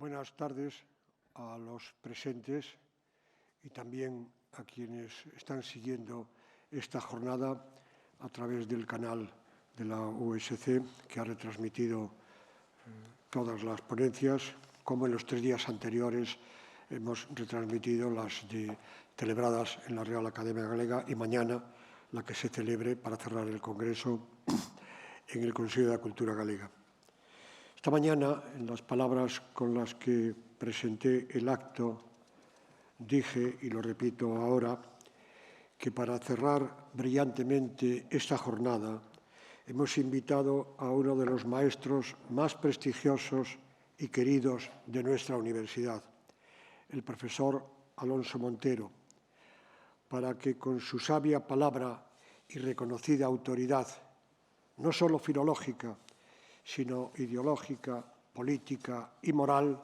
Buenas tardes a los presentes y también a quienes están siguiendo esta jornada a través del canal de la USC, que ha retransmitido todas las ponencias, como en los 3 días anteriores hemos retransmitido las celebradas en la Real Academia Galega y mañana la que se celebre para cerrar el Congreso en el Consejo de la Cultura Galega. Esta mañana, en las palabras con las que presenté el acto, dije, y lo repito ahora, que para cerrar brillantemente esta jornada hemos invitado a uno de los maestros más prestigiosos y queridos de nuestra universidad, el profesor Alonso Montero, para que con su sabia palabra y reconocida autoridad, no solo filológica, sino ideológica, política y moral,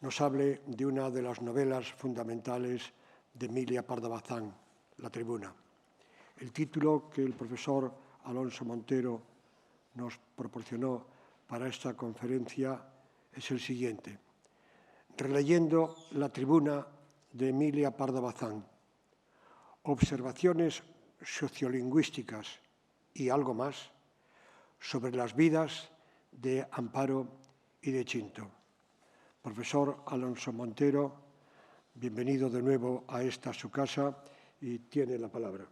nos hable de una de las novelas fundamentales de Emilia Pardo Bazán, La Tribuna. El título que el profesor Alonso Montero nos proporcionó para esta conferencia es el siguiente: Releyendo La Tribuna de Emilia Pardo Bazán, observaciones sociolingüísticas y algo más sobre las vidas de Amparo y de Chinto. Profesor Alonso Montero, bienvenido de nuevo a esta su casa y tiene la palabra.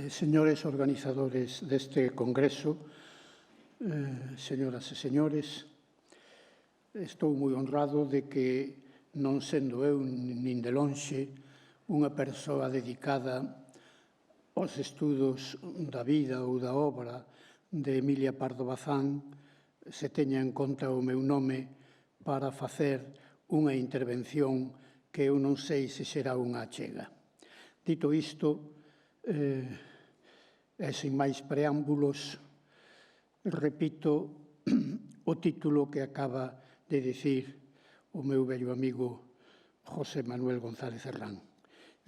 Señores organizadores deste congreso, señoras e señores, estou moi honrado de que, non sendo eu nin de lonxe unha persoa dedicada aos estudos da vida ou da obra de Emilia Pardo Bazán, se teña en conta o meu nome para facer unha intervención que eu non sei se será unha achega. Dito isto, e sin máis preámbulos, repito o título que acaba de dicir o meu vello amigo José Manuel González Herrán.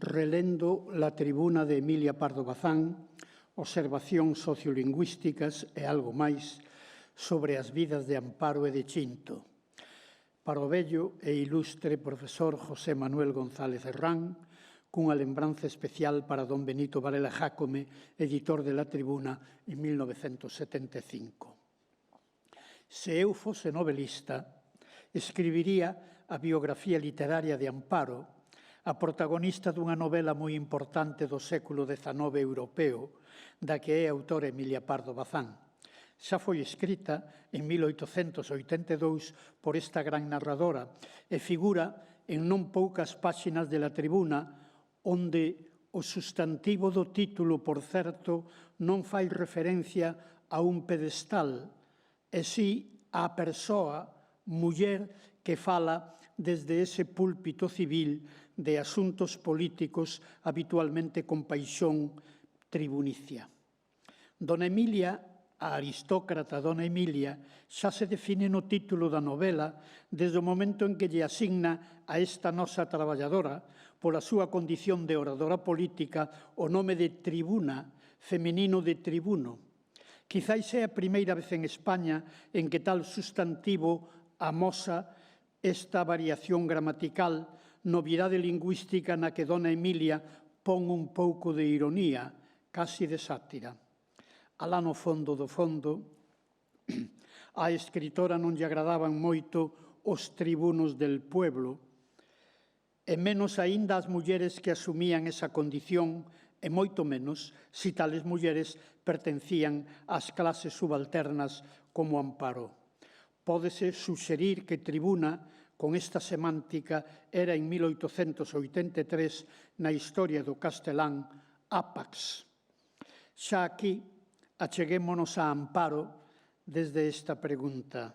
Relendo La Tribuna de Emilia Pardo Bazán, observacións sociolingüísticas e algo máis sobre as vidas de Amparo e de Chinto. Para o vello e ilustre profesor José Manuel González Herrán, cunha lembranza especial para don Benito Varela Jácome, editor de La Tribuna en 1975. Se eu fose novelista, escribiría a biografía literaria de Amparo, a protagonista dunha novela moi importante do século XIX europeo, da que é autora Emilia Pardo Bazán. Xa foi escrita en 1882 por esta gran narradora e figura en non poucas páxinas de La Tribuna, onde o sustantivo do título, por certo, non fai referencia a un pedestal, e si á persoa, muller, que fala desde ese púlpito civil de asuntos políticos habitualmente con paixón tribunicia. Dona Emilia, a aristócrata Dona Emilia, xa se define no título da novela desde o momento en que lle asigna a esta nosa traballadora, pola súa condición de oradora política, o nome de tribuna, feminino de tribuno. Quizais é a primeira vez en España en que tal sustantivo amosa esta variación gramatical, novidade lingüística na que Dona Emilia pon un pouco de ironía, casi de sátira. Alá no fondo do fondo, á escritora non lle agradaban moito os tribunos del pueblo, e menos aínda as mulleres que asumían esa condición, e moito menos si tales mulleres pertencían ás clases subalternas como Amparo. Pódese suxerir que tribuna, con esta semántica, era en 1883 na historia do castelán Ápax. Xa aquí acheguémonos a Amparo desde esta pregunta: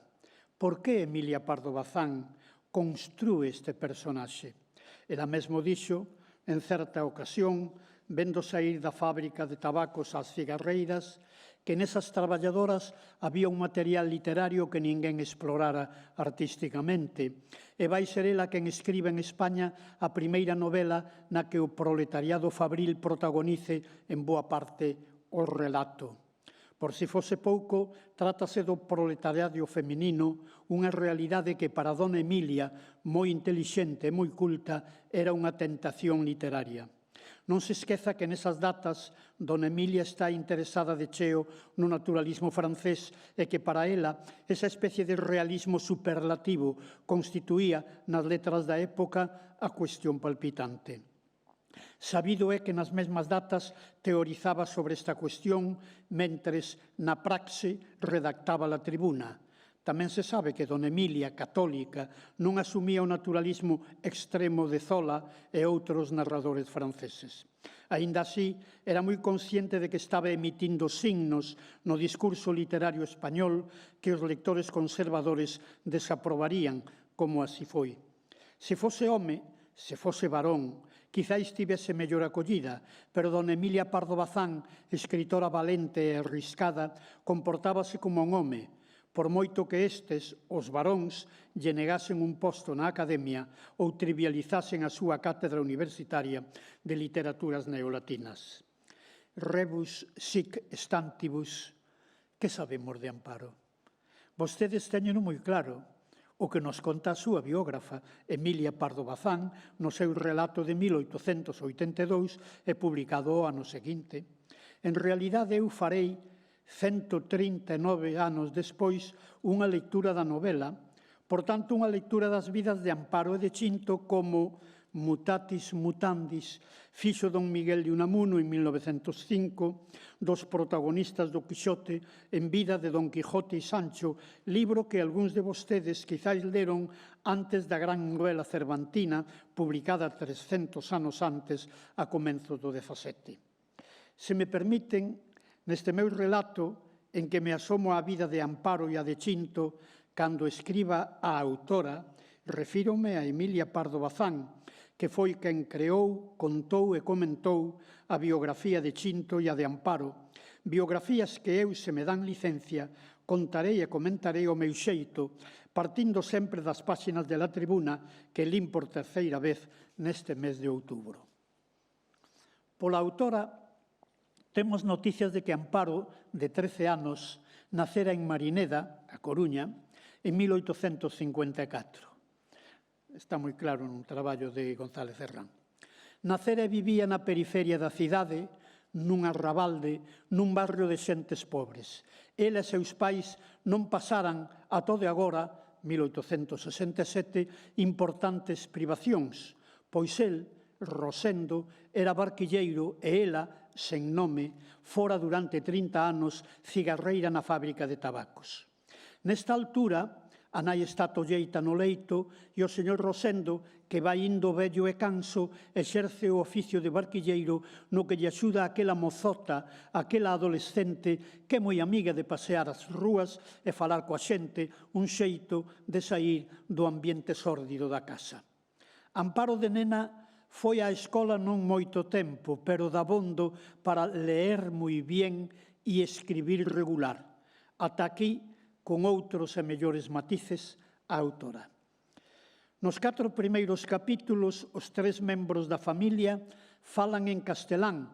por que Emilia Pardo Bazán construe este personaxe? Ela mesmo dixo, en certa ocasión, vendo saír da fábrica de tabacos ás cigarreiras, que nesas traballadoras había un material literario que ninguén explorara artísticamente, e vai ser ela quen escribe en España a primeira novela na que o proletariado fabril protagonice en boa parte o relato. Por si fose pouco, trátase do proletariado feminino, unha realidade que para dona Emilia, moi intelixente e moi culta, era unha tentación literaria. Non se esqueza que nesas datas dona Emilia está interesada de cheo no naturalismo francés e que para ela esa especie de realismo superlativo constituía nas letras da época a cuestión palpitante. Sabido é que nas mesmas datas teorizaba sobre esta cuestión mentres na praxe redactaba a tribuna. Tamén se sabe que dona Emilia, católica, non asumía o naturalismo extremo de Zola e outros narradores franceses. Aínda así, era moi consciente de que estaba emitindo signos no discurso literario español que os lectores conservadores desaprobarían, como así foi. Se fose home, se fose varón, quizáis tivese mellor acollida, pero dona Emilia Pardo Bazán, escritora valente e arriscada, comportábase como un home, por moito que estes, os varóns, lle negasen un posto na academia ou trivializasen a súa cátedra universitaria de literaturas neolatinas. Rebus sic stantibus, que sabemos de Amparo? Vostedes teñen moi claro o que nos conta a súa biógrafa, Emilia Pardo Bazán, no seu relato de 1882 e publicado o ano seguinte. En realidade, eu farei 139 anos despois, unha lectura da novela, por tanto, unha lectura das vidas de Amparo e de Chinto como mutatis mutandis fixo don Miguel de Unamuno en 1905, dos protagonistas do Quixote en vida de Don Quijote e Sancho, libro que algúns de vostedes quizáis leron antes da gran novela cervantina, publicada 300 anos antes, a comenzos do 17. Se me permiten, neste meu relato, en que me asomo á vida de Amparo e a de Chinto, cando escriba a autora, refírome a Emilia Pardo Bazán, que foi quen creou, contou e comentou a biografía de Chinto e a de Amparo, biografías que eu, se me dan licencia, contarei e comentarei o meu xeito, partindo sempre das páxinas de La Tribuna que lín por terceira vez neste mes de outubro. Pola autora, temos noticias de que Amparo, de 13 anos, nacera en Marineda, a Coruña, en 1854. Está moi claro nun traballo de González Serrán. Nacera e vivía na periferia da cidade, nun arrabalde, nun barrio de xentes pobres. Ela e seus pais non pasaran, a todo agora, 1867, importantes privacións, pois el, Rosendo, era barquilleiro e ela, sen nome, fora durante 30 anos cigarreira na fábrica de tabacos. Nesta altura, a nai está tolleita no leito e o señor Rosendo, que vai indo vello e canso, exerce o oficio de barquilleiro no que lle axuda aquela mozota, aquela adolescente que é moi amiga de pasear as rúas e falar coa xente, un xeito de sair do ambiente sórdido da casa. Amparo de nena foi á escola non moito tempo, pero dabondo para leer moi bien e escribir regular. Ata aquí, con outros e mellores matices, a autora. Nos 4 primeiros capítulos, os 3 membros da familia falan en castelán,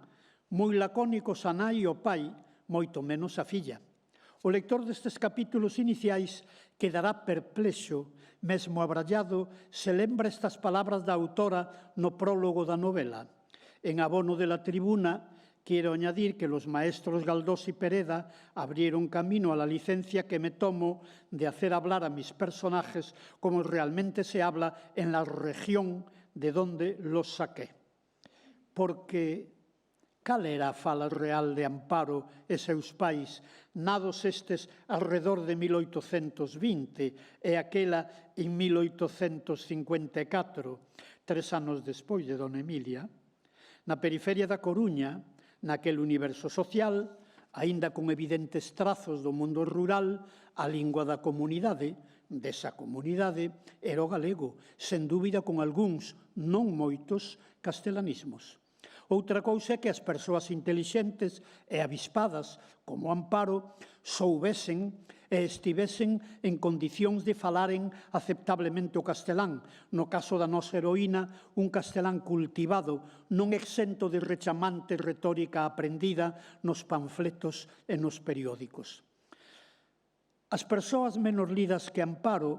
moi lacónicos a nai e o pai, moito menos a filla. O lector destes capítulos iniciais quedará perplexo, mesmo abrallado, se lembra estas palabras da autora no prólogo da novela. En abono de La Tribuna, quiero añadir que los maestros Galdós y Pereda abrieron camino a la licencia que me tomo de hacer hablar a mis personajes como realmente se habla en la región de donde los saqué. Porque cal era a fala real de Amparo e seus pais, nados estes alrededor de 1820 e aquela en 1854, 3 anos despois de Dona Emilia? Na periferia da Coruña, naquel universo social, aínda con evidentes trazos do mundo rural, a lingua da comunidade, desa comunidade, era o galego, sen dúbida con algúns, non moitos, castelanismos. Outra cousa é que as persoas intelixentes e avispadas, como Amparo, soubesen e estivesen en condicións de falaren aceptablemente o castelán. No caso da nosa heroína, un castelán cultivado, non exento de rechamante retórica aprendida nos panfletos e nos periódicos. As persoas menos lidas que Amparo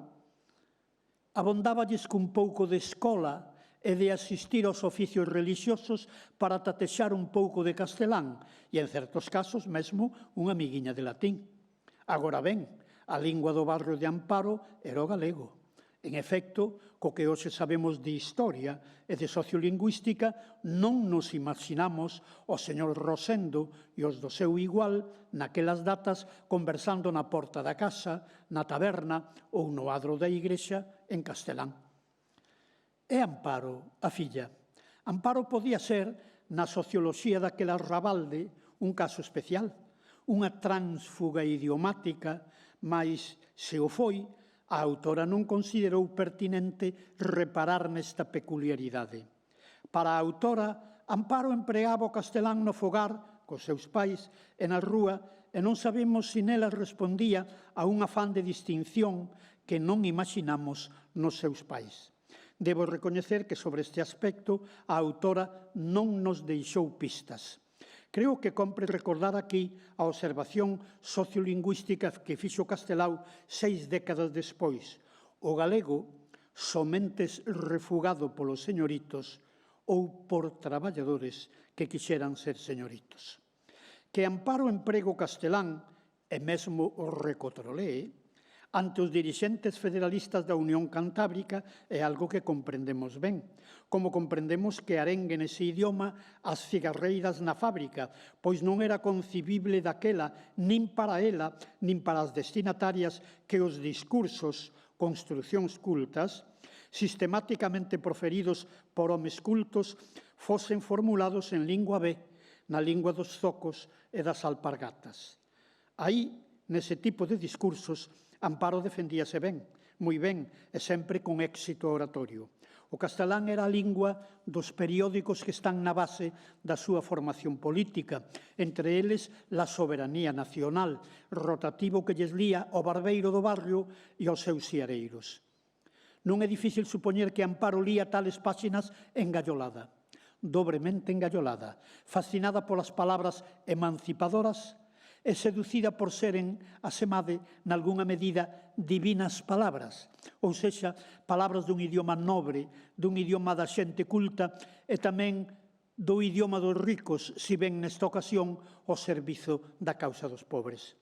abondáballes cun pouco de escola e de asistir aos oficios religiosos para tatexar un pouco de castelán e, en certos casos, mesmo unha amiguiña de latín. Agora ben, a lingua do barrio de Amparo era o galego. En efecto, co que hoxe sabemos de historia e de sociolingüística, non nos imaginamos o señor Rosendo e os do seu igual naquelas datas conversando na porta da casa, na taberna ou no adro da igrexa en castelán. E Amparo, a filla. Amparo podía ser, na socioloxía daquel arrabalde, un caso especial, unha tránsfuga idiomática, mas, se o foi, a autora non considerou pertinente reparar nesta peculiaridade. Para a autora, Amparo empregaba o castelán no fogar, cos seus pais, e na rúa, e non sabemos se nela respondía a un afán de distinción que non imaginamos nos seus pais. Debo recoñecer que sobre este aspecto a autora non nos deixou pistas. Creo que compre recordar aquí a observación sociolingüística que fixo Castelao 6 décadas despois. O galego somente refugado polos señoritos ou por traballadores que quixeran ser señoritos. Que Amparo emprego castelán e mesmo o recotrolee ante os dirixentes federalistas da Unión Cantábrica é algo que comprendemos ben, como comprendemos que arenguen ese idioma as cigarreiras na fábrica, pois non era concibible daquela, nin para ela, nin para as destinatarias, que os discursos, construcións cultas, sistemáticamente proferidos por homes cultos, fosen formulados en lingua B, na lingua dos zocos e das alpargatas. Aí, nese tipo de discursos, Amparo defendíase ben, moi ben, e sempre con éxito oratorio. O castelán era a lingua dos periódicos que están na base da súa formación política, entre eles La Soberanía Nacional, rotativo que lles lía o barbeiro do barrio e os seus siareiros. Non é difícil supoñer que Amparo lía tales páxinas engallolada, dobremente engallolada, fascinada polas palabras emancipadoras e seducida por seren, asemade, nalgúna medida, divinas palabras, ou sexa, palabras dun idioma nobre, dun idioma da xente culta e tamén do idioma dos ricos, si ben nesta ocasión ao servizo da causa dos pobres.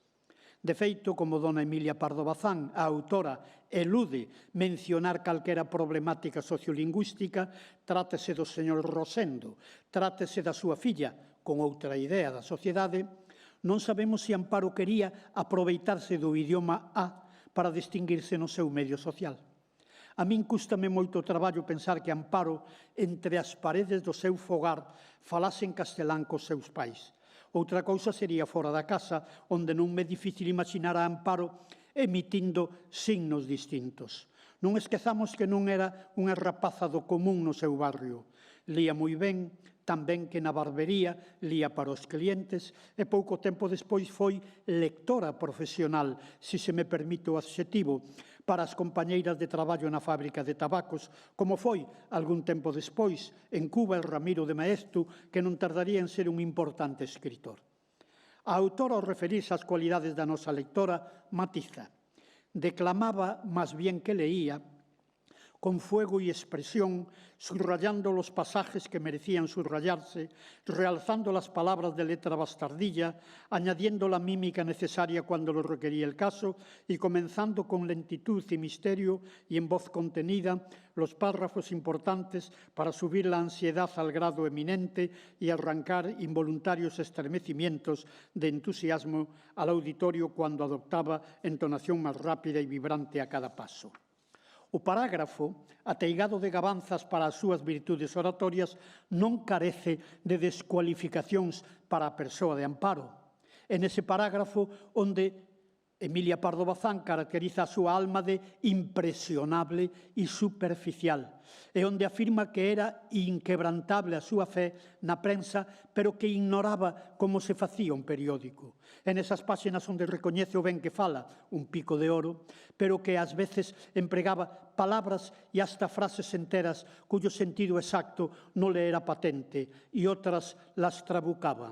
De feito, como dona Emilia Pardo Bazán, a autora, elude mencionar calquera problemática sociolingüística, trátese do señor Rosendo, trátese da súa filla, con outra idea da sociedade, non sabemos se Amparo quería aproveitarse do idioma A para distinguirse no seu medio social. A min cústame moito traballo pensar que Amparo, entre as paredes do seu fogar, falase en castelán cos seus pais. Outra cousa sería fora da casa, onde non me é difícil imaginar a Amparo emitindo signos distintos. Non esquezamos que non era unha rapaza do común no seu barrio. Lía moi ben, tamén que na barbería lía para os clientes e pouco tempo despois foi lectora profesional, se se me permite o adxetivo, para as compañeiras de traballo na fábrica de tabacos, como foi algún tempo despois en Cuba el Ramiro de Maeztu, que non tardaría en ser un importante escritor. A autora, ao referirse ás cualidades da nosa lectora, matiza. Declamaba, más bien que leía, con fuego y expresión, subrayando los pasajes que merecían subrayarse, realzando las palabras de letra bastardilla, añadiendo la mímica necesaria cuando lo requería el caso y comenzando con lentitud y misterio y en voz contenida los párrafos importantes para subir la ansiedad al grado eminente y arrancar involuntarios estremecimientos de entusiasmo al auditorio cuando adoptaba entonación más rápida y vibrante a cada paso. O parágrafo, ateigado de gabanzas para as súas virtudes oratorias, non carece de descualificacións para a persoa de Amparo. En ese parágrafo onde Emilia Pardo Bazán caracteriza a súa alma de impresionable e superficial, e onde afirma que era inquebrantable a súa fe na prensa, pero que ignoraba como se facía un periódico. En esas páxinas onde recoñece o ben que fala, un pico de oro, pero que ás veces empregaba palabras e hasta frases enteras cuyo sentido exacto non le era patente e outras las trabucaba.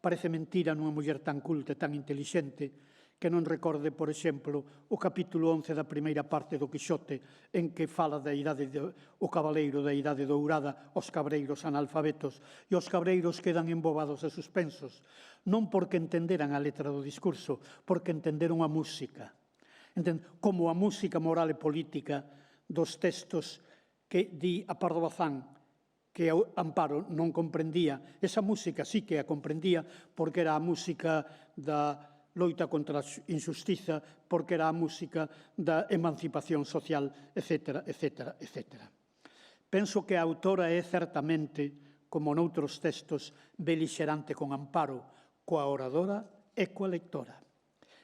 Parece mentira nunha muller tan culta e tan intelixente que non recorde, por exemplo, o capítulo 11 da primeira parte do Quixote, en que fala da idade o cabaleiro da idade dourada, os cabreiros analfabetos, e os cabreiros quedan embobados e suspensos, non porque entenderan a letra do discurso, porque entenderon a música. Como a música moral e política dos textos que di a Pardo Bazán, que Amparo non comprendía. Esa música sí que a comprendía, porque era a música da loita contra a injustiza, porque era a música da emancipación social, etc., etc., etc. Penso que a autora é certamente, como noutros textos, belixerante con Amparo, coa oradora e coa lectora.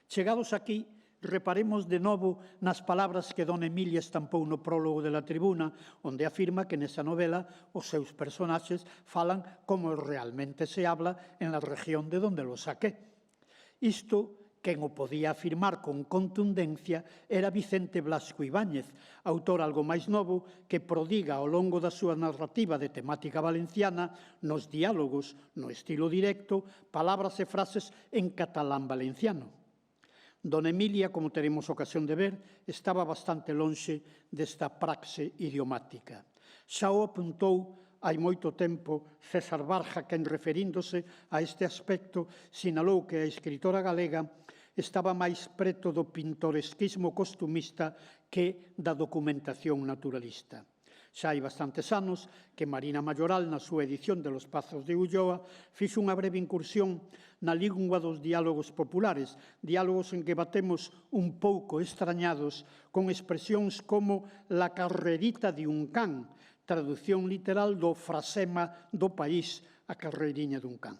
Chegados aquí, reparemos de novo nas palabras que dona Emilia estampou no prólogo de La Tribuna, onde afirma que nesa novela os seus personaxes falan como realmente se habla en la región de donde lo saqué. Isto, quen o podía afirmar con contundencia, era Vicente Blasco Ibáñez, autor algo máis novo que prodiga ao longo da súa narrativa de temática valenciana nos diálogos, no estilo directo, palabras e frases en catalán valenciano. Dona Emilia, como teremos ocasión de ver, estaba bastante lonxe desta praxe idiomática. Xa o apuntou hai moito tempo César Barja, quen referíndose a este aspecto sinalou que a escritora galega estaba máis preto do pintoresquismo costumista que da documentación naturalista. Xa hai bastantes anos que Marina Mayoral, na súa edición de Los Pazos de Ulloa, fixo unha breve incursión na lingua dos diálogos populares, diálogos en que batemos un pouco extrañados con expresións como la carrerita de un can, traducción literal do frasema do país, a carreiriña dun can.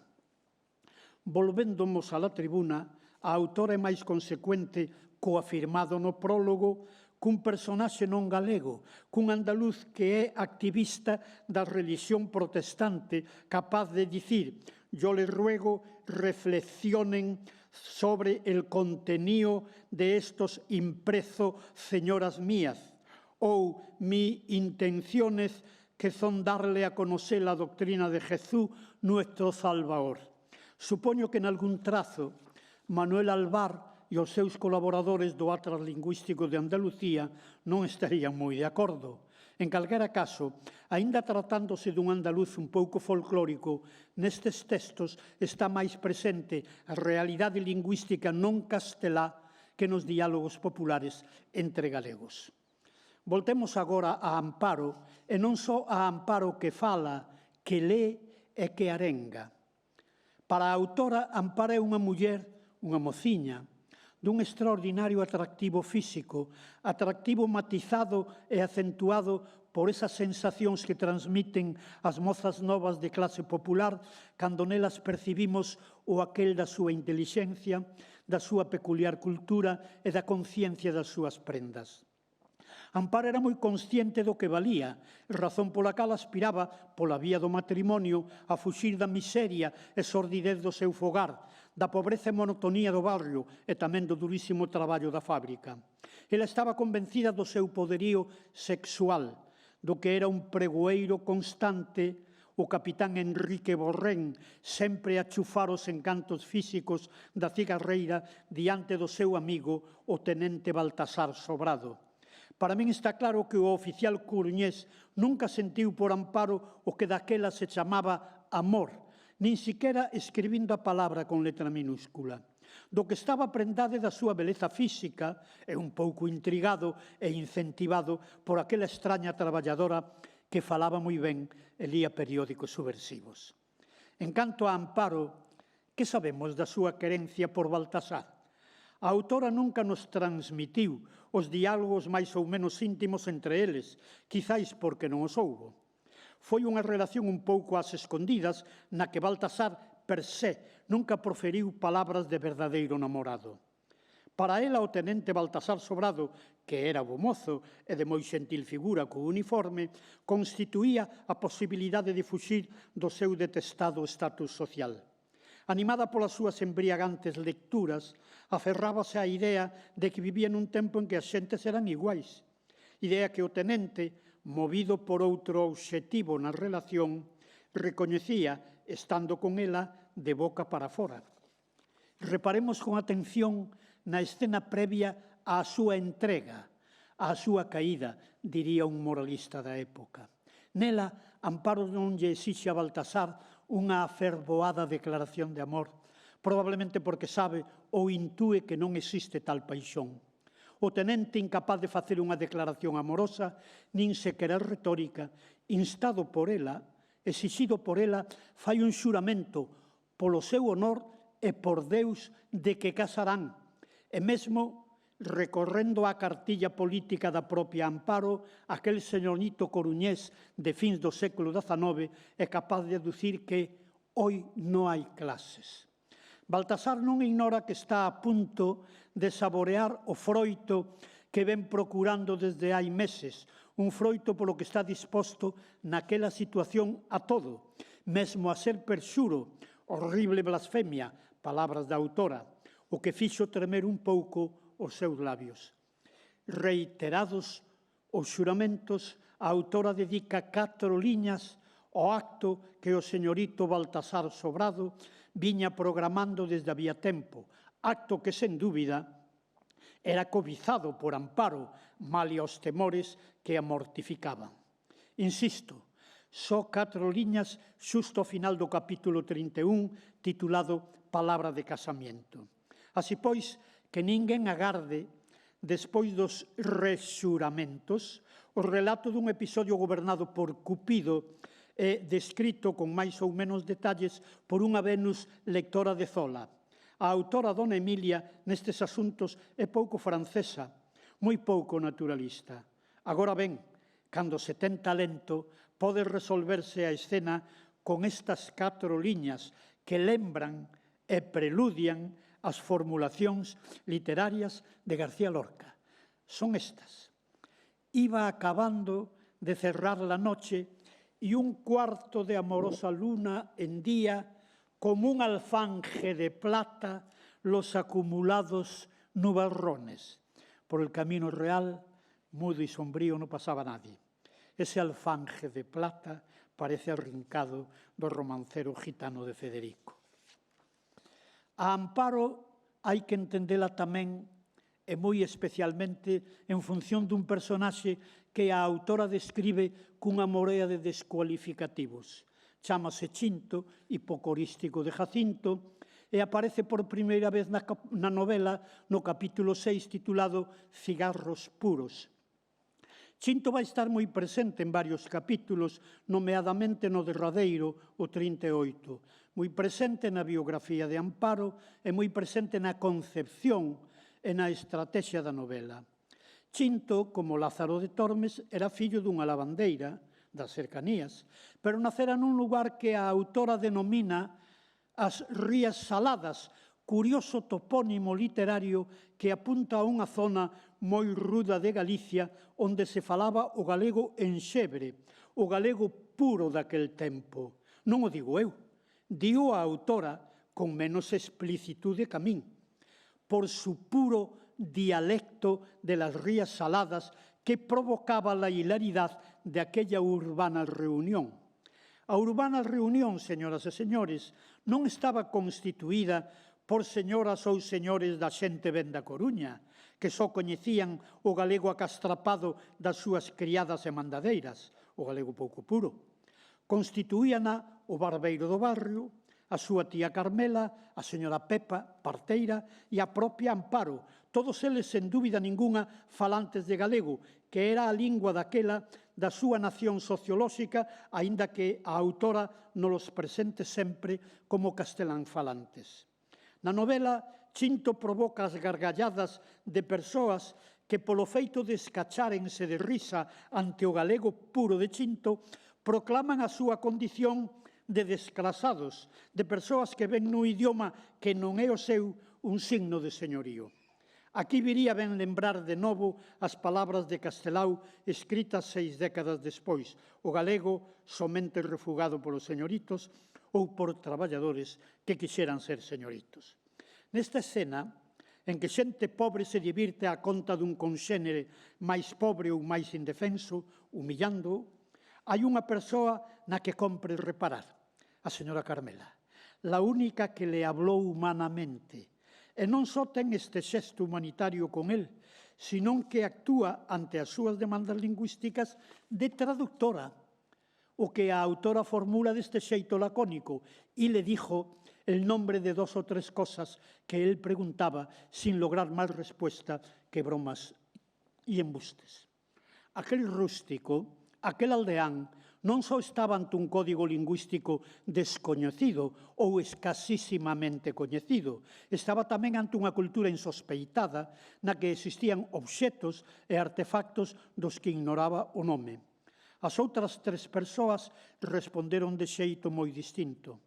Volvéndomos á La Tribuna, a autora é máis consecuente co afirmado no prólogo cun personaxe non galego, cun andaluz que é activista da religión protestante, capaz de dicir: yo les ruego reflexionen sobre el contenido de estos impreso, señoras mías, ou mi intenciones que son darle a conocer a doctrina de Jesús, nuestro Salvador. Supoño que en algún trazo Manuel Alvar e os seus colaboradores do Atlas Lingüístico de Andalucía non estarían moi de acordo. En calquera caso, aínda tratándose dun andaluz un pouco folclórico, nestes textos está máis presente a realidade lingüística non castelá que nos diálogos populares entre galegos. Voltemos agora a Amparo, e non só a Amparo que fala, que lé e que arenga. Para a autora, Amparo é unha muller, unha mociña, dun extraordinario atractivo físico, atractivo matizado e acentuado por esas sensacións que transmiten as mozas novas de clase popular cando nelas percibimos o aquel da súa intelixencia, da súa peculiar cultura e da conciencia das súas prendas. Amparo era moi consciente do que valía, razón pola cal aspiraba, pola vía do matrimonio, a fuxir da miseria e sordidez do seu fogar, da pobreza e monotonía do barrio e tamén do durísimo traballo da fábrica. Ela estaba convencida do seu poderío sexual, do que era un pregoeiro constante o capitán Enrique Borrén, sempre a chufar os encantos físicos da cigarreira diante do seu amigo, o tenente Baltasar Sobrado. Para min está claro que o oficial coruñés nunca sentiu por Amparo o que daquela se chamaba amor, nin siquera escribindo a palabra con letra minúscula. Do que estaba prendade da súa beleza física e un pouco intrigado e incentivado por aquela extraña traballadora que falaba moi ben e lía periódicos subversivos. En canto a Amparo, que sabemos da súa querencia por Baltasar? A autora nunca nos transmitiu os diálogos máis ou menos íntimos entre eles, quizáis porque non os houbo. Foi unha relación un pouco ás escondidas na que Baltasar, per se, nunca proferiu palabras de verdadeiro namorado. Para ela, o tenente Baltasar Sobrado, que era bo mozo e de moi xentil figura co uniforme, constituía a posibilidade de fuxir do seu detestado estatus social. Animada polas súas embriagantes lecturas, aferrábase á idea de que vivía nun tempo en que as xentes eran iguais. Idea que o tenente, movido por outro obxectivo na relación, recoñecía estando con ela de boca para fora. Reparemos con atención na escena previa á súa entrega, á súa caída, diría un moralista da época. Nela, Amparo non lle exixe a Baltasar unha afervoada declaración de amor, probablemente porque sabe ou intúe que non existe tal paixón. O tenente, incapaz de facer unha declaración amorosa, nin sequera retórica, instado por ela, exixido por ela, fai un xuramento polo seu honor e por Deus de que casarán, e mesmo recorrendo á cartilla política da propia Amparo, aquel señorito coruñés de fins do século XIX é capaz de aducir que hoy non hai clases. Baltasar non ignora que está a punto de saborear o froito que ven procurando desde hai meses, un froito polo que está disposto naquela situación a todo, mesmo a ser perxuro, horrible blasfemia, palabras da autora, o que fixo tremer un pouco os seus labios. Reiterados os xuramentos, a autora dedica 4 liñas ao acto que o señorito Baltasar Sobrado viña programando desde había tempo, acto que, sen dúbida, era cobizado por Amparo, malia os temores que a mortificaban. Insisto, só 4 liñas xusto ao final do capítulo 31, titulado Palabra de casamiento. Así pois, que ninguén agarde, despois dos rexuramentos, o relato dun episodio gobernado por Cupido e descrito con máis ou menos detalles por unha Venus lectora de Zola. A autora dona Emilia nestes asuntos é pouco francesa, moi pouco naturalista. Agora ben, cando se ten talento, pode resolverse a escena con estas 4 liñas que lembran e preludian as formulacións literarias de García Lorca. Son estas. Iba acabando de cerrar la noche y un cuarto de amorosa luna hendía como un alfanje de plata los acumulados nubarrones. Por el camino real, mudo y sombrío, no pasaba nadie. Ese alfanje de plata parece arrincado do romancero gitano de Federico. A Amparo hai que entendela tamén e moi especialmente en función dun personaxe que a autora describe cunha morea de descualificativos. Chámase Chinto, hipocorístico de Jacinto, e aparece por primeira vez na novela no capítulo 6 titulado Cigarros puros. Chinto vai estar moi presente en varios capítulos, nomeadamente no derradeiro, o 38, moi presente na biografía de Amparo e moi presente na concepción e na estrategia da novela. Chinto, como Lázaro de Tormes, era fillo dunha lavandeira das cercanías, pero nacera nun lugar que a autora denomina as Rías Saladas, curioso topónimo literario que apunta a unha zona moi ruda de Galicia onde se falaba o galego enxebre, o galego puro daquel tempo. Non o digo eu, digo a autora con menos explicitude que a min, por su puro dialecto de las Rías Saladas que provocaba la hilaridad de aquella urbana reunión. A urbana reunión, señoras e señores, non estaba constituída por señoras ou señores da xente ben da Coruña, que só coñecían o galego acastrapado das súas criadas e mandadeiras, o galego pouco puro. Constituíana o barbeiro do barrio, a súa tía Carmela, a señora Pepa, parteira, e a propia Amparo, todos eles, sen dúbida ninguna, falantes de galego, que era a lingua daquela da súa nación sociolóxica, aínda que a autora nos presente sempre como castelán falantes. Na novela, Chinto provoca as gargalladas de persoas que, polo feito de escachárense de risa ante o galego puro de Chinto, proclaman a súa condición de desclasados, de persoas que ven no idioma que non é o seu un signo de señorío. Aquí viría ben lembrar de novo as palabras de Castelao escritas 6 décadas despois. O galego somente refugado polos señoritos ou por traballadores que quixeran ser señoritos. Nesta escena, en que xente pobre se divirte á conta dun conxénere máis pobre ou máis indefenso, humillando, hai unha persoa na que compre reparar, a señora Carmela, la única que le hablou humanamente. E non só ten este xesto humanitario con el, senón que actúa ante as súas demandas lingüísticas de traductora, o que a autora formula deste xeito lacónico, e le dijo el nombre de 2 ou 3 cosas que él preguntaba sin lograr máis respuesta que bromas e embustes. Aquel rústico, aquel aldeán, non só estaba ante un código lingüístico descoñecido ou escasísimamente coñecido, estaba tamén ante unha cultura insospeitada na que existían obxetos e artefactos dos que ignoraba o nome. As outras 3 persoas responderon de xeito moi distinto.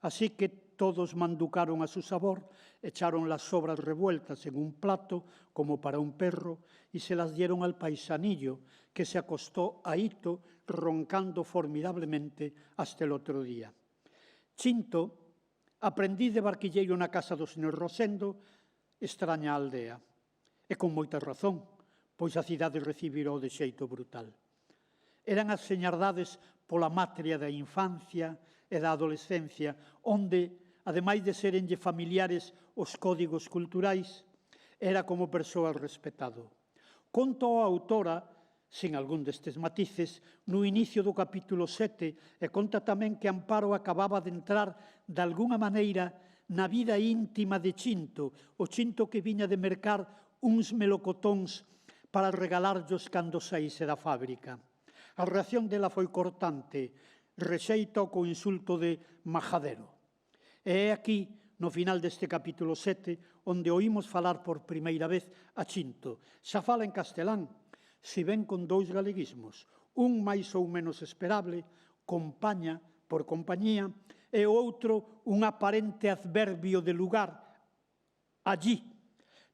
Así que todos manducaron a su sabor, echaron las sobras revueltas en un plato como para un perro y se las dieron al paisanillo, que se acostó ahito roncando formidablemente hasta el otro día. Chinto, aprendiz de barquilleiro na casa do señor Rosendo, extraña a aldea. E con moita razón, pois a cidade recibirou de xeito brutal. Eran as señardades pola matria da infancia e da adolescencia, onde, ademais de serenlle familiares os códigos culturais, era como persoa respetado. Conto a autora, sin algún destes matices, no inicio do capítulo 7, e conta tamén que Amparo acababa de entrar, de alguna maneira, na vida íntima de Chinto, o Chinto que viña de mercar uns melocotóns para regalarlos cando saíse da fábrica. A reacción dela foi cortante, rexeita co insulto de majadero. E é aquí, no final deste capítulo 7, onde oímos falar por primeira vez a Chinto. Xa fala en castelán, se ven con 2 galeguismos, un máis ou menos esperable, compaña por compañía, e o outro un aparente adverbio de lugar, allí.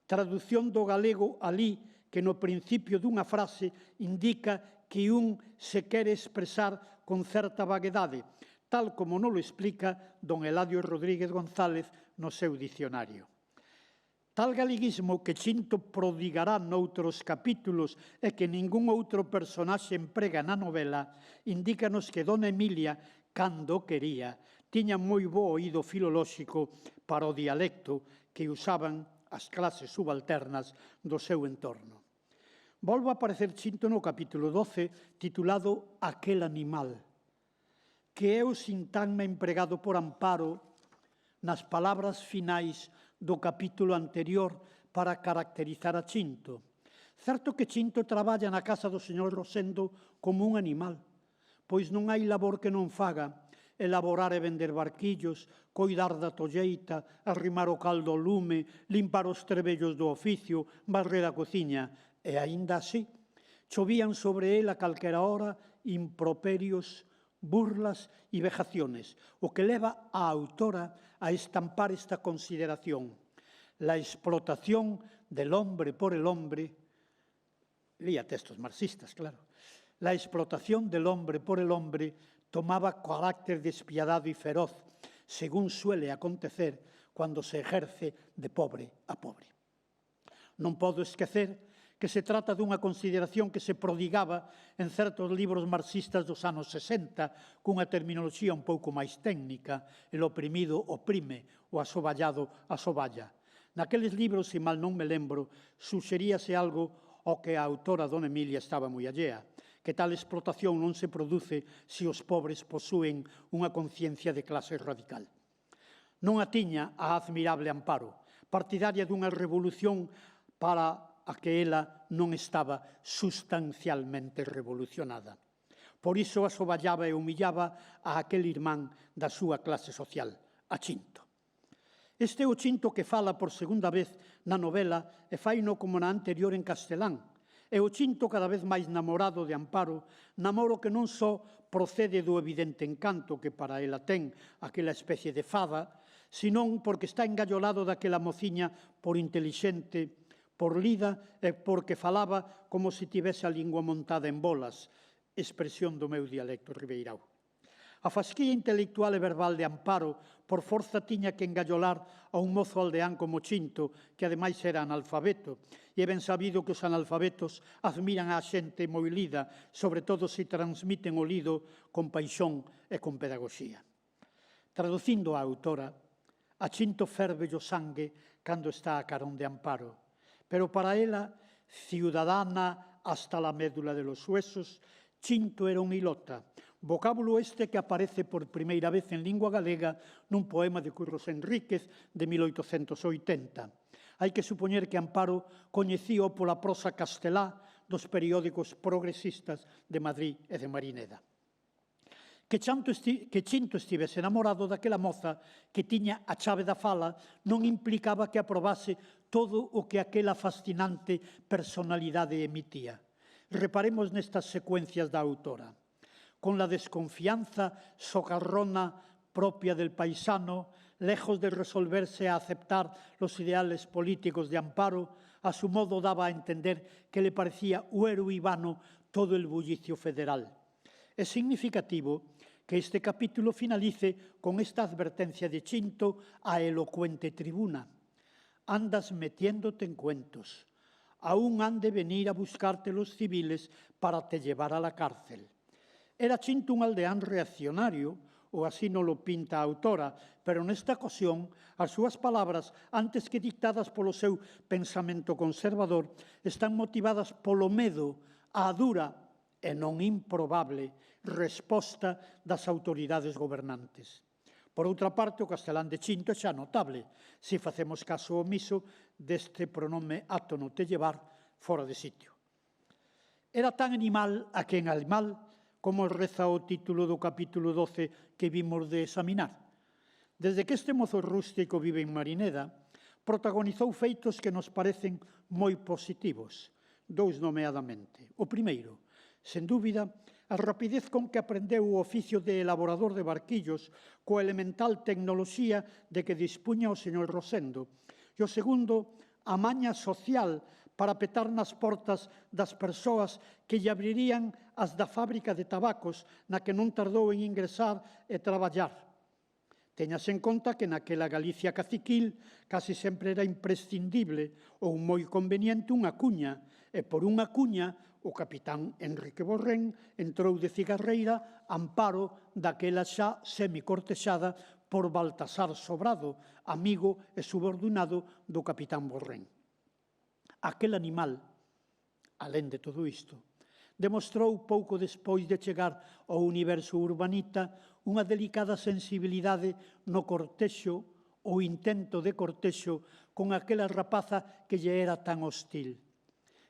Traducción do galego alí, que no principio dunha frase indica que un se quere expresar con certa vaguedade, tal como nos lo explica don Eladio Rodríguez González no seu dicionario. Tal galeguismo que Chinto prodigará noutros capítulos e que ningún outro personaxe emprega na novela, indícanos que dona Emilia, cando quería, tiña moi bo oído filolóxico para o dialecto que usaban as clases subalternas do seu entorno. Volvo a aparecer Chinto no capítulo 12, titulado Aquel animal, que é o sintagma empregado por Amparo nas palabras finais do capítulo anterior para caracterizar a Chinto. Certo que Chinto traballa na casa do señor Rosendo como un animal, pois non hai labor que non faga, elaborar e vender barquillos, coidar da tolleita, arrimar o caldo ao lume, limpar os trebellos do oficio, barrer a cociña, e aínda así, chovían sobre él a calquera hora improperios, burlas e vejaciones, o que leva a autora a estampar esta consideración. La explotación del hombre por el hombre, lía textos marxistas, claro, la explotación del hombre por el hombre tomaba carácter despiadado y feroz, según suele acontecer cuando se ejerce de pobre a pobre. Non podo esquecer que se trata dunha consideración que se prodigaba en certos libros marxistas dos anos 60, cunha terminoloxía un pouco máis técnica, el oprimido oprime, o asoballado asoballa. Naqueles libros, se mal non me lembro, suxeríase algo ao que a autora dona Emilia estaba moi allea, que tal explotación non se produce se os pobres posúen unha conciencia de clase radical. Non a tiña a admirable Amparo, partidaria dunha revolución para a que ela non estaba sustancialmente revolucionada. Por iso asoballaba e humillaba a aquel irmán da súa clase social, a Chinto. Este é o Chinto que fala por segunda vez na novela e faino como na anterior en castelán. É o Chinto cada vez máis namorado de Amparo, namoro que non só procede do evidente encanto que para ela ten aquela especie de fada, senón porque está engallolado daquela mociña por intelixente, por lida e porque falaba como se tivese a lingua montada en bolas, expresión do meu dialecto ribeirao. A fasquía intelectual e verbal de Amparo, por forza tiña que engallolar a un mozo aldeán como Chinto, que ademais era analfabeto, e é ben sabido que os analfabetos admiran a xente moi lida, sobre todo se transmiten o lido con paixón e con pedagogía. Traducindo a autora, a Chinto ferve o sangue cando está a carón de Amparo, pero para ela, ciudadana hasta la médula de los huesos, Chinto era un ilota, vocábulo este que aparece por primeira vez en lingua galega nun poema de Curros Enríquez de 1880. Hai que supoñer que Amparo coñecío pola prosa castelá dos periódicos progresistas de Madrid e de Marineda. Que Chinto estivese enamorado daquela moza que tiña a chave da fala non implicaba que aprobase todo o que aquela fascinante personalidade emitía. Reparemos nestas secuencias da autora. Con la desconfianza socarrona propia del paisano, lejos de resolverse a aceptar los ideales políticos de Amparo, a su modo daba a entender que le parecía huero y vano todo el bullicio federal. Es significativo que este capítulo finalice con esta advertencia de Chinto a elocuente tribuna. Andas metiéndote en cuentos. Aún han de venir a buscarte los civiles para te llevar a la cárcel. Era Chinto un aldeán reaccionario, ou así non lo pinta a autora, pero nesta ocasión as súas palabras, antes que dictadas polo seu pensamento conservador, están motivadas polo medo á dura e non improbable resposta das autoridades gobernantes. Por outra parte, o castelán de Chinto é xa notable, se facemos caso omiso deste pronome átono te llevar fora de sitio. Era tan animal a quen animal, como reza o título do capítulo 12 que vimos de examinar. Desde que este mozo rústico vive en Marineda, protagonizou feitos que nos parecen moi positivos, dous nomeadamente. O primeiro, sen dúbida, a rapidez con que aprendeu o oficio de elaborador de barquillos coa elemental tecnoloxía de que dispuña o señor Rosendo. E o segundo, a maña social para petar nas portas das persoas que lle abrirían as da fábrica de tabacos na que non tardou en ingresar e traballar. Teñase en conta que naquela Galicia caciquil casi sempre era imprescindible ou moi conveniente unha cuña, e por unha cuña o capitán Enrique Borrén entrou de cigarreira amparo daquela xa semicortexada por Baltasar Sobrado, amigo e subordinado do capitán Borrén. Aquel animal, alén de todo isto, demostrou pouco despois de chegar ao universo urbanita unha delicada sensibilidade no cortexo ou intento de cortexo con aquela rapaza que lle era tan hostil.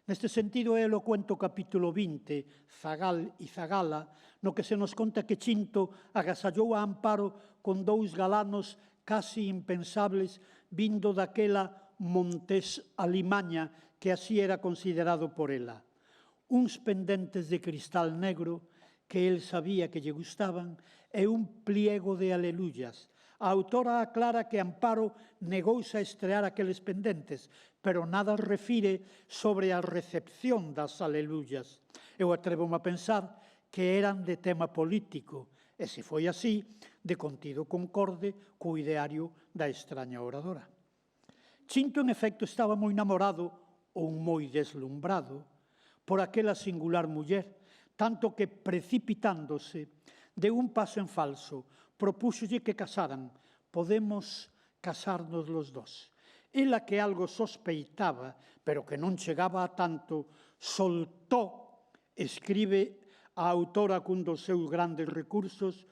Neste sentido é elocuente o capítulo 20, Zagal e Zagala, no que se nos conta que Chinto agasallou a Amparo con dous galanos casi impensables vindo daquela Montés Alimaña, que así era considerado por ela. Uns pendentes de cristal negro que el sabía que lle gustaban e un pliego de aleluyas. A autora aclara que Amparo negouse a estrear aqueles pendentes, pero nada refire sobre a recepción das aleluyas. Eu atrevo-me a pensar que eran de tema político, e se foi así, de contido concorde co ideario da extraña oradora. Chinto, en efecto, estaba moi namorado ou moi deslumbrado por aquela singular muller, tanto que, precipitándose, deu un paso en falso, propúxolle que casaran. Podemos casarnos los dos. Ela, que algo sospeitaba, pero que non chegaba a tanto, soltó, escribe a autora cun dos seus grandes recursos,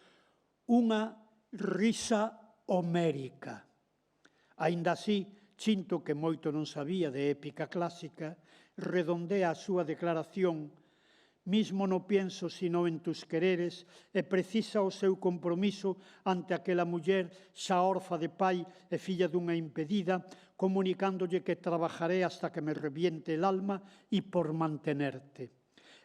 unha risa homérica. Aínda así, Chinto, que moito non sabía de épica clásica, redondea a súa declaración: «Mismo no pienso sino en tus quereres», e precisa o seu compromiso ante aquela muller xa orfa de pai e filla dunha impedida, comunicándolle que trabajaré hasta que me reviente el alma e por mantenerte.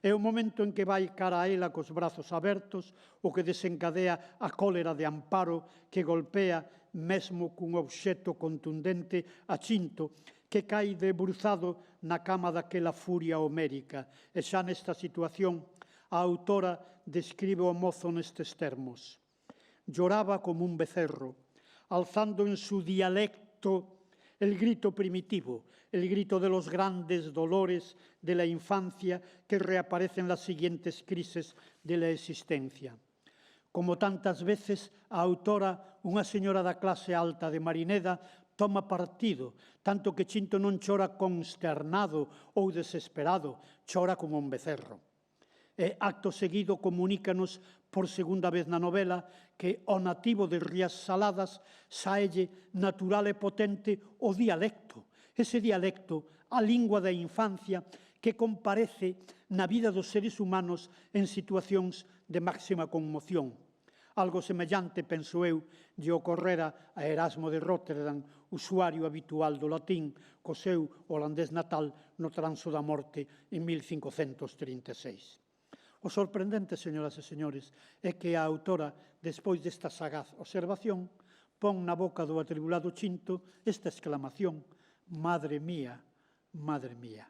É o momento en que vai cara a ela cos brazos abertos, o que desencadea a cólera de Amparo, que golpea mesmo cun obxecto contundente a Chinto, que cai debruzado na cama daquela furia homérica. E xa nesta situación, a autora describe o mozo nestes termos. Lloraba como un becerro, alzando en su dialecto el grito primitivo, el grito de los grandes dolores de la infancia que reaparecen en las siguientes crisis de la existencia. Como tantas veces, a autora, unha señora da clase alta de Marineda, toma partido, tanto que Chinto non chora consternado ou desesperado, chora como un becerro. E acto seguido comunícanos por segunda vez na novela que o nativo de Rías Saladas saelle natural e potente o dialecto, ese dialecto, a lingua da infancia que comparece na vida dos seres humanos en situacións de máxima conmoción. Algo semellante, penso eu, lle ocorrera a Erasmo de Róterdam, usuario habitual do latín, co seu holandés natal no transo da morte en 1536. O sorprendente, señoras e señores, é que a autora, despois desta sagaz observación, pon na boca do atribulado Chinto esta exclamación: «Madre mía, madre mía».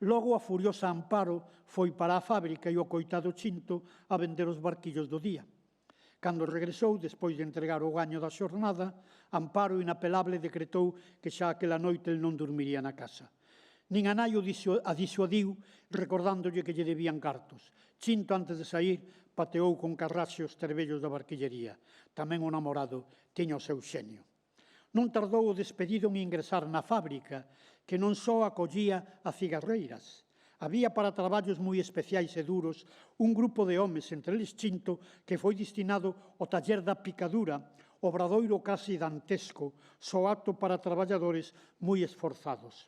Logo a furiosa Amparo foi para a fábrica e o coitado Chinto a vender os barquillos do día. Cando regresou, despois de entregar o gaño da xornada, Amparo inapelable decretou que xa aquela noite el non dormiría na casa. Nin a nai a disuadiu, recordándolle que lle debían cartos. Chinto, antes de sair, pateou con carraxe os terbellos da barquillería. Tamén o namorado tiña o seu xenio. Non tardou o despedido en ingresar na fábrica, que non só acollía a cigarreiras. Había para traballos moi especiais e duros un grupo de homes, entre eles Chinto, que foi destinado ao taller da picadura, obradoiro casi dantesco, só apto para traballadores moi esforzados.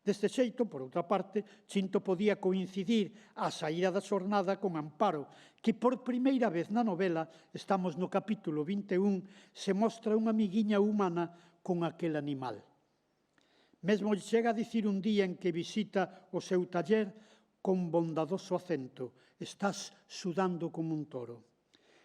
Deste xeito, por outra parte, Chinto podía coincidir a saída da xornada con Amparo, que por primeira vez na novela, estamos no capítulo 21, se mostra unha amiguiña humana con aquel animal. Mesmo chega a dicir un día en que visita o seu taller con bondadoso acento: «Estás sudando como un toro».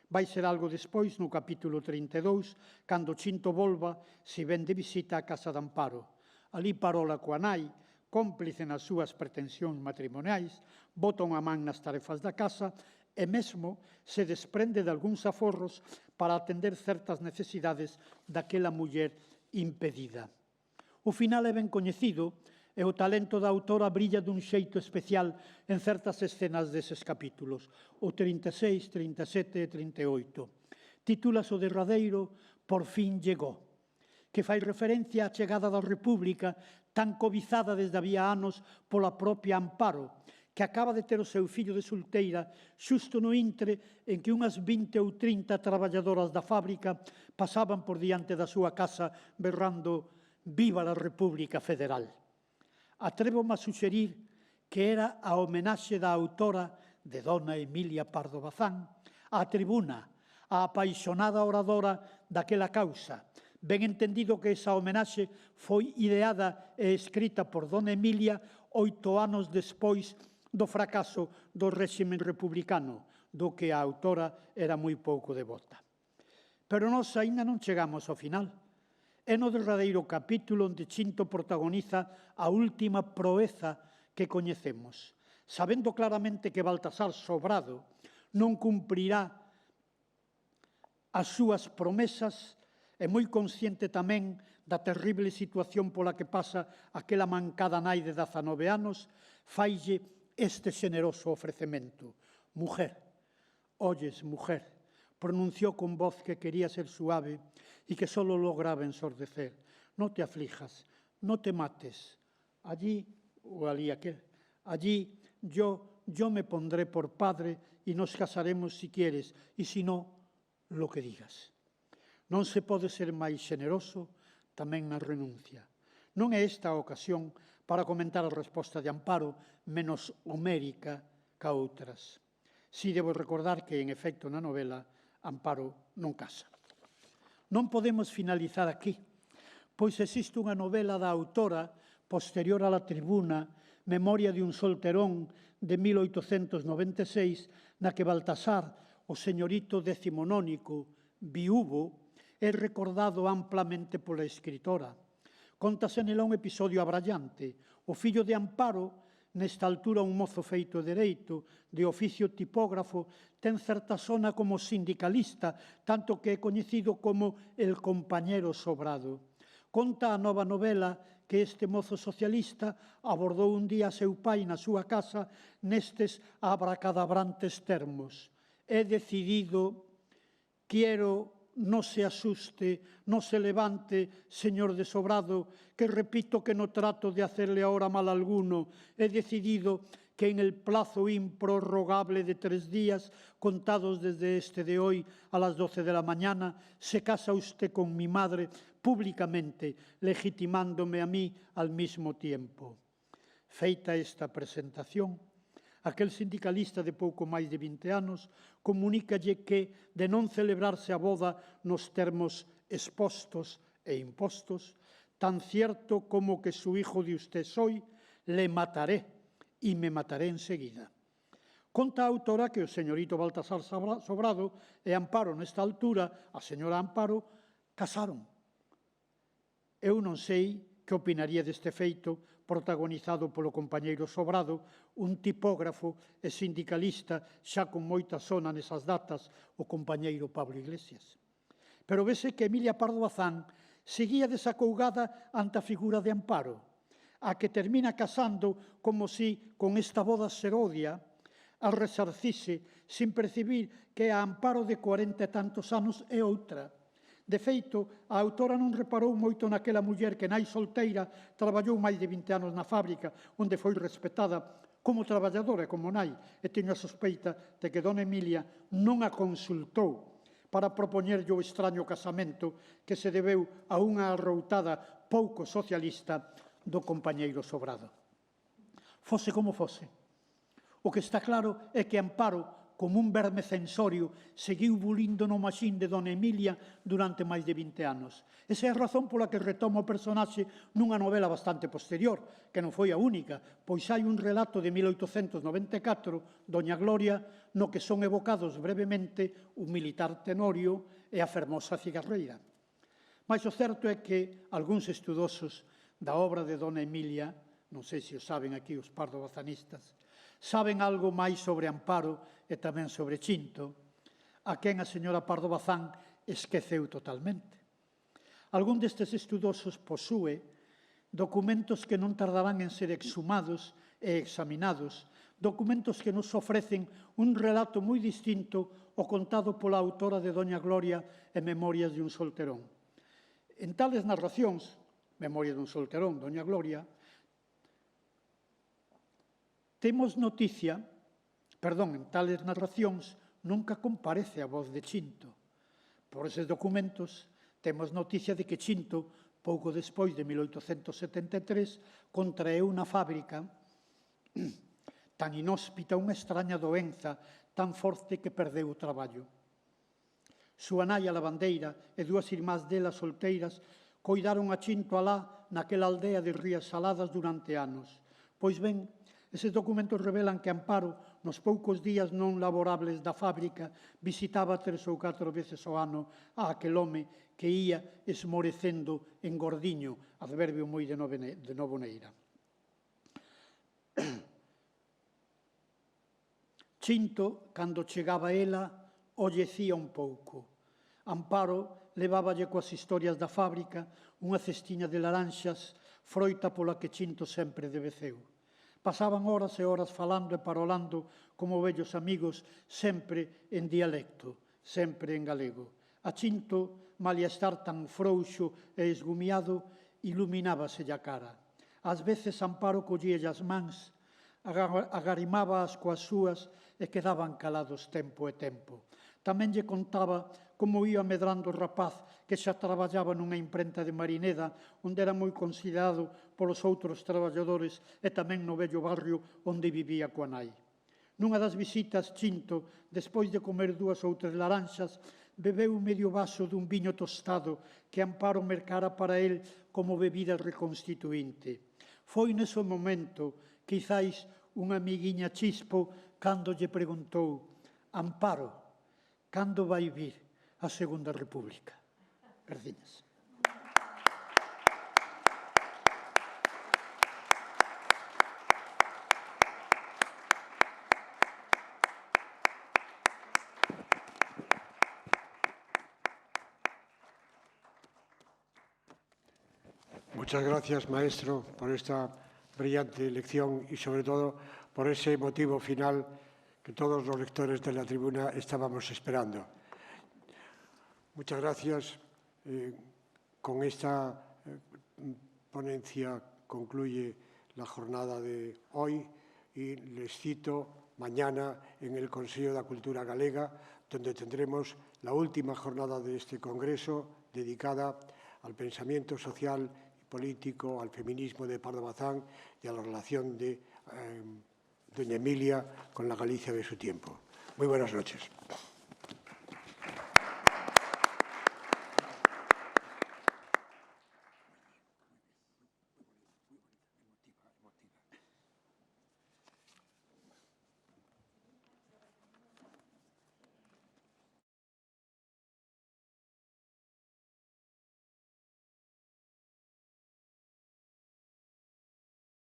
Vai ser algo despois, no capítulo 32, cando Chinto volva, se ven de visita á casa de Amparo. Ali parola coa nai, cómplice nas súas pretensións matrimoniais, bota unha man nas tarefas da casa e mesmo se desprende de algúns aforros para atender certas necesidades daquela muller impedida. O final é ben coñecido e o talento da autora brilla dun xeito especial en certas escenas deses capítulos, o 36, 37 e 38. Titulas o derradeiro «Por fin llegó», que fai referencia á chegada da República tan cobizada desde había anos pola propia Amparo, que acaba de ter o seu fillo de solteira xusto no intre en que unhas 20 ou 30 traballadoras da fábrica pasaban por diante da súa casa berrando «Viva la República Federal». Atrévome a suxerir que era a homenaxe da autora de Dona Emilia Pardo Bazán á tribuna, a apaixonada oradora daquela causa. Ben entendido que esa homenaxe foi ideada e escrita por Dona Emilia 8 anos despois do fracaso do réxime republicano, do que a autora era moi pouco devota. Pero nós aínda non chegamos ao final. É no derradeiro capítulo onde Chinto protagoniza a última proeza que coñecemos. Sabendo claramente que Baltasar Sobrado non cumprirá as súas promesas, é moi consciente tamén da terrible situación pola que pasa aquela mancada nai de 19 anos, faille este xeneroso ofrecemento. «Mujer, oyes, mujer», pronunció con voz que quería ser suave y que solo lograba ensordecer. «No te aflijas, no te mates. Allí, o allí aquel, allí yo me pondré por padre y nos casaremos si quieres, y si no, lo que digas». Non se pode ser máis xeneroso tamén na renuncia. Non é esta a ocasión para comentar a resposta de Amparo menos homérica ca outras. Si debo recordar que, en efecto, na novela, Amparo non casa. Non podemos finalizar aquí, pois existe unha novela da autora posterior á La Tribuna, Memoria de un solterón, de 1896, na que Baltasar, o señorito decimonónico, viúvo, é recordado amplamente pola escritora. Contase nela un episodio abrallante. O fillo de Amparo, nesta altura un mozo feito dereito, de oficio tipógrafo, ten certa sona como sindicalista, tanto que é coñecido como el compañero Sobrado. Conta a nova novela que este mozo socialista abordou un día a seu pai na súa casa nestes abracadabrantes termos. He decidido, quiero, no se asuste, no se levante, señor de Sobrado, que repito que no trato de hacerle ahora mal alguno. He decidido que en el plazo improrrogable de 3 días, contados desde este de hoy a las 12 de la mañana, se casa usted con mi madre públicamente, legitimándome a mí al mismo tiempo. Feita esta presentación, aquel sindicalista de pouco máis de 20 anos comunícalle que, de non celebrarse a boda nos termos expostos e impostos, tan cierto como que su hijo de usted soy, le mataré y me mataré enseguida. Conta a autora que o señorito Baltasar Sobrado e Amparo, nesta altura, a señora Amparo, casaron. Eu non sei que opinaría deste feito protagonizado polo compañeiro Sobrado, un tipógrafo e sindicalista xa con moita sona nesas datas, o compañeiro Pablo Iglesias. Pero vese que Emilia Pardo Bazán seguía desacougada ante a figura de Amparo, a que termina casando como si, con esta boda serodia, al resarcise, sin percibir que a Amparo de 40 e tantos anos é outra. De feito, a autora non reparou moito naquela muller que, nai solteira, traballou máis de 20 anos na fábrica, onde foi respetada como traballadora e como nai, e teño a sospeita de que dona Emilia non a consultou para propoñerlle o extraño casamento que se debeu a unha arroutada pouco socialista do compañeiro Sobrado. Fose como fose. O que está claro é que Amparo, como un verme censorio, seguiu bulindo no maxín de dona Emilia durante máis de 20 anos. Esa é a razón pola que retoma o personaxe nunha novela bastante posterior, que non foi a única, pois hai un relato de 1894, Doña Gloria, no que son evocados brevemente un militar Tenorio e a fermosa cigarreira. Mas o certo é que algúns estudosos da obra de dona Emilia, non sei se o saben aquí os pardo-bazanistas, saben algo máis sobre Amparo e tamén sobre Chinto, a quen a señora Pardo Bazán esqueceu totalmente. Algún destes estudosos posúe documentos que non tardarán en ser exhumados e examinados, documentos que nos ofrecen un relato moi distinto ao contado pola autora de Doña Gloria e Memorias de un solterón. En tales narracións, Memoria dun solterón, Doña Gloria, temos noticia, en tales narracións nunca comparece a voz de Chinto. Por eses documentos temos noticia de que Chinto, pouco despois de 1873, contraeu na fábrica tan inhóspita unha extraña doenza tan forte que perdeu o traballo. Súa nai, a lavandeira, e 2 irmás delas solteiras coidaron a Chinto alá naquela aldea de Rías Saladas durante anos. Pois ben, eses documentos revelan que Amparo, nos poucos días non laborables da fábrica, visitaba 3 ou 4 veces ao ano a aquel home que ia esmorecendo en gordiño, adverbio moi de novoneira. Chinto, cando chegaba ela, ollecía un pouco. Amparo leváballe coas historias da fábrica unha cestiña de laranxas, froita pola que Chinto sempre debeceu. Pasaban horas e horas falando e parolando como vellos amigos, sempre en dialecto, sempre en galego. A Chinto, malia estar tan frouxo e esgumiado, iluminábaselle a cara. Ás veces Amparo collíalle as mans, agarimábaas coas súas e quedaban calados tempo e tempo. Tamén lle contaba como ia medrando o rapaz que xa traballaba nunha imprenta de Marineda, onde era moi considerado polos outros traballadores e tamén no vello barrio onde vivía coa nai. Nunha das visitas, Chinto, despois de comer 2 ou 3 laranxas, bebeu medio vaso dun viño tostado que Amparo mercara para el como bebida reconstituinte. Foi nese momento, quizáis unha amiguiña chispo, cando lle preguntou: Amparo, cando vai vir a Segunda República? Perdiñas. Muchas gracias, maestro, por esta brillante lección y, sobre todo, por ese motivo final que todos los lectores de la tribuna estábamos esperando. Muchas gracias. Con esta ponencia concluye la jornada de hoy y les cito mañana en el Consello da Cultura Galega, donde tendremos la última jornada de este congreso dedicada al pensamiento social y político, al feminismo de Pardo Bazán y a la relación de doña Emilia con la Galicia de su tiempo. Muy buenas noches.